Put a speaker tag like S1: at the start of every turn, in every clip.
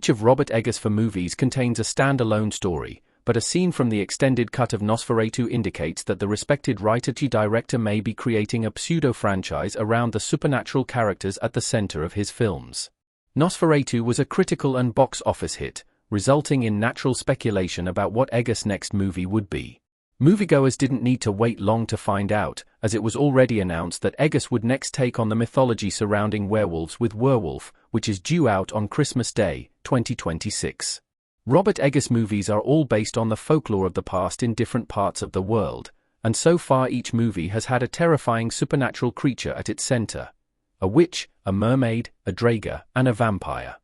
S1: Each of Robert Eggers' four movies contains a stand-alone story, but a scene from the extended cut of Nosferatu indicates that the respected writer-director may be creating a pseudo-franchise around the supernatural characters at the center of his films. Nosferatu was a critical and box office hit, resulting in natural speculation about what Eggers' next movie would be. Moviegoers didn't need to wait long to find out, as it was already announced that Eggers would next take on the mythology surrounding werewolves with Werewolf, which is due out on Christmas Day, 2026. Robert Eggers' movies are all based on the folklore of the past in different parts of the world, and so far each movie has had a terrifying supernatural creature at its center: a witch, a mermaid, a draga, and a vampire.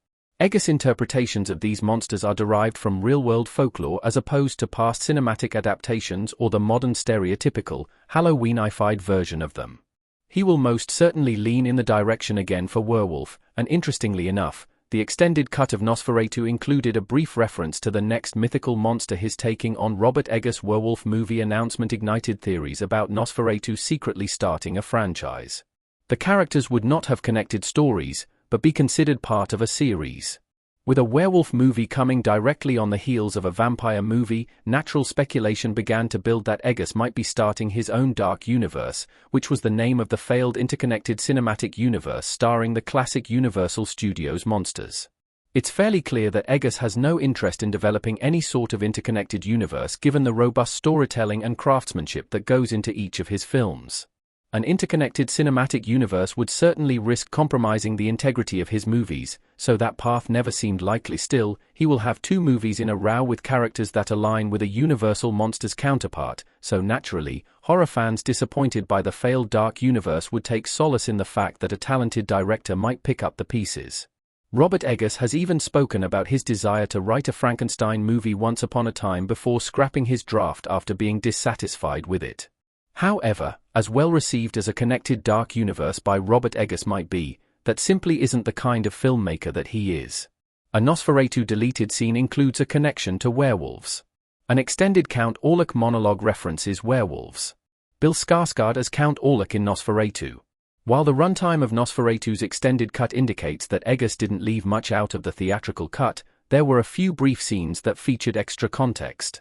S1: Eggers' interpretations of these monsters are derived from real-world folklore as opposed to past cinematic adaptations or the modern stereotypical, Halloweenified version of them. He will most certainly lean in the direction again for werewolf, and interestingly enough, the extended cut of Nosferatu included a brief reference to the next mythical monster his taking on Robert Eggers' werewolf movie announcement ignited theories about Nosferatu secretly starting a franchise. The characters would not have connected stories, but be considered part of a series. With a werewolf movie coming directly on the heels of a vampire movie, natural speculation began to build that Eggers might be starting his own dark universe, which was the name of the failed interconnected cinematic universe starring the classic Universal Studios monsters. It's fairly clear that Eggers has no interest in developing any sort of interconnected universe given the robust storytelling and craftsmanship that goes into each of his films. An interconnected cinematic universe would certainly risk compromising the integrity of his movies, so that path never seemed likely. Still, he will have two movies in a row with characters that align with a Universal Monsters counterpart, so naturally, horror fans disappointed by the failed dark universe would take solace in the fact that a talented director might pick up the pieces. Robert Eggers has even spoken about his desire to write a Frankenstein movie once upon a time before scrapping his draft after being dissatisfied with it. However, as well received as a connected dark universe by Robert Eggers might be, that simply isn't the kind of filmmaker that he is. A Nosferatu deleted scene includes a connection to werewolves. An extended Count Orlok monologue references werewolves. Bill Skarsgård as Count Orlok in Nosferatu. While the runtime of Nosferatu's extended cut indicates that Eggers didn't leave much out of the theatrical cut, there were a few brief scenes that featured extra context.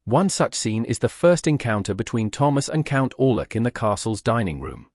S1: One such scene is the first encounter between Thomas and Count Orlok in the castle's dining room.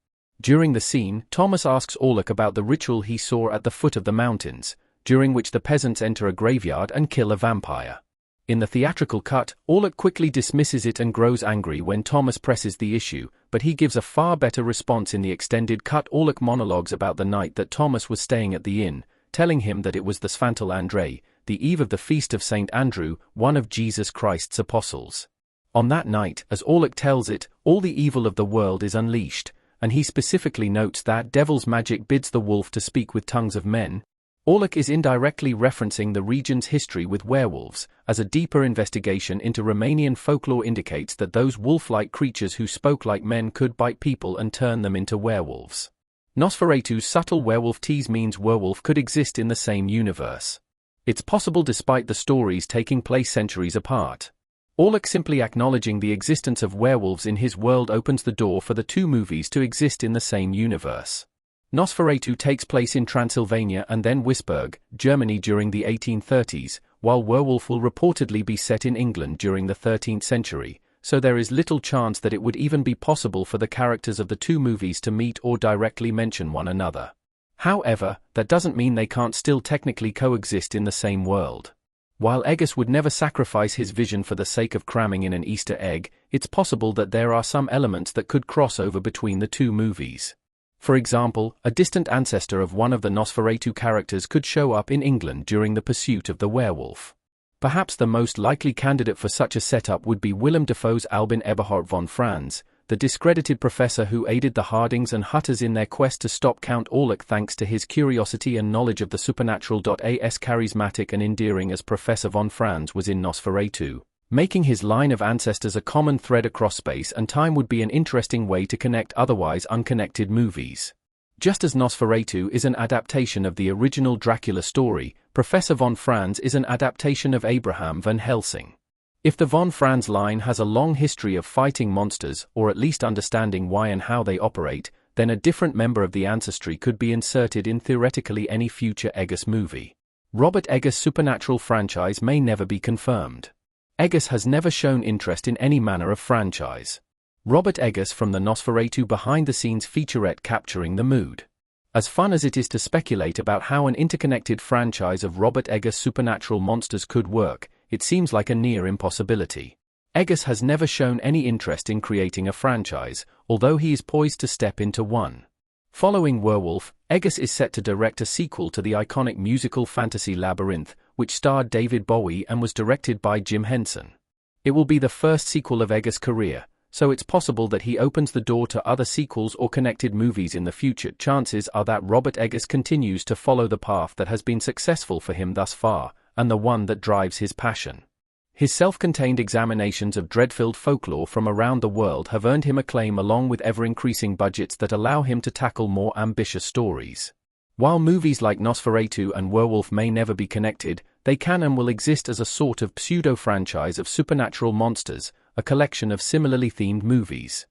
S1: During the scene, Thomas asks Orlok about the ritual he saw at the foot of the mountains, during which the peasants enter a graveyard and kill a vampire. In the theatrical cut, Orlok quickly dismisses it and grows angry when Thomas presses the issue, but he gives a far better response in the extended cut. Orlok monologues about the night that Thomas was staying at the inn, telling him that it was the Svantal Andrei, the eve of the feast of St. Andrew, one of Jesus Christ's apostles. On that night, as Orlok tells it, all the evil of the world is unleashed, and he specifically notes that devil's magic bids the wolf to speak with tongues of men. Orlok is indirectly referencing the region's history with werewolves, as a deeper investigation into Romanian folklore indicates that those wolf-like creatures who spoke like men could bite people and turn them into werewolves. Nosferatu's subtle werewolf tease means werewolf could exist in the same universe. It's possible despite the stories taking place centuries apart. Orlok simply acknowledging the existence of werewolves in his world opens the door for the two movies to exist in the same universe. Nosferatu takes place in Transylvania and then Wisburg, Germany during the 1830s, while Werewolf will reportedly be set in England during the 13th century, so there is little chance that it would even be possible for the characters of the two movies to meet or directly mention one another. However, that doesn't mean they can't still technically coexist in the same world. While Eggers would never sacrifice his vision for the sake of cramming in an Easter egg, it's possible that there are some elements that could cross over between the two movies. For example, a distant ancestor of one of the Nosferatu characters could show up in England during the pursuit of the werewolf. Perhaps the most likely candidate for such a setup would be Willem Dafoe's Albin Eberhard von Franz, the discredited professor who aided the Hardings and Hutters in their quest to stop Count Orlok thanks to his curiosity and knowledge of the supernatural. As charismatic and endearing as Professor von Franz was in Nosferatu, making his line of ancestors a common thread across space and time would be an interesting way to connect otherwise unconnected movies. Just as Nosferatu is an adaptation of the original Dracula story, Professor von Franz is an adaptation of Abraham van Helsing. If the von Franz line has a long history of fighting monsters, or at least understanding why and how they operate, then a different member of the ancestry could be inserted in theoretically any future Eggers movie. Robert Eggers' supernatural franchise may never be confirmed. Eggers has never shown interest in any manner of franchise. Robert Eggers from the Nosferatu behind-the-scenes featurette capturing the mood. As fun as it is to speculate about how an interconnected franchise of Robert Eggers' supernatural monsters could work, it seems like a near impossibility. Eggers has never shown any interest in creating a franchise, although he is poised to step into one. Following Werewolf, Eggers is set to direct a sequel to the iconic musical fantasy Labyrinth, which starred David Bowie and was directed by Jim Henson. It will be the first sequel of Eggers' career, so it's possible that he opens the door to other sequels or connected movies in the future. Chances are that Robert Eggers continues to follow the path that has been successful for him thus far, and the one that drives his passion. His self-contained examinations of dread-filled folklore from around the world have earned him acclaim, along with ever-increasing budgets that allow him to tackle more ambitious stories. While movies like Nosferatu and Werewolf may never be connected, they can and will exist as a sort of pseudo-franchise of supernatural monsters, a collection of similarly themed movies.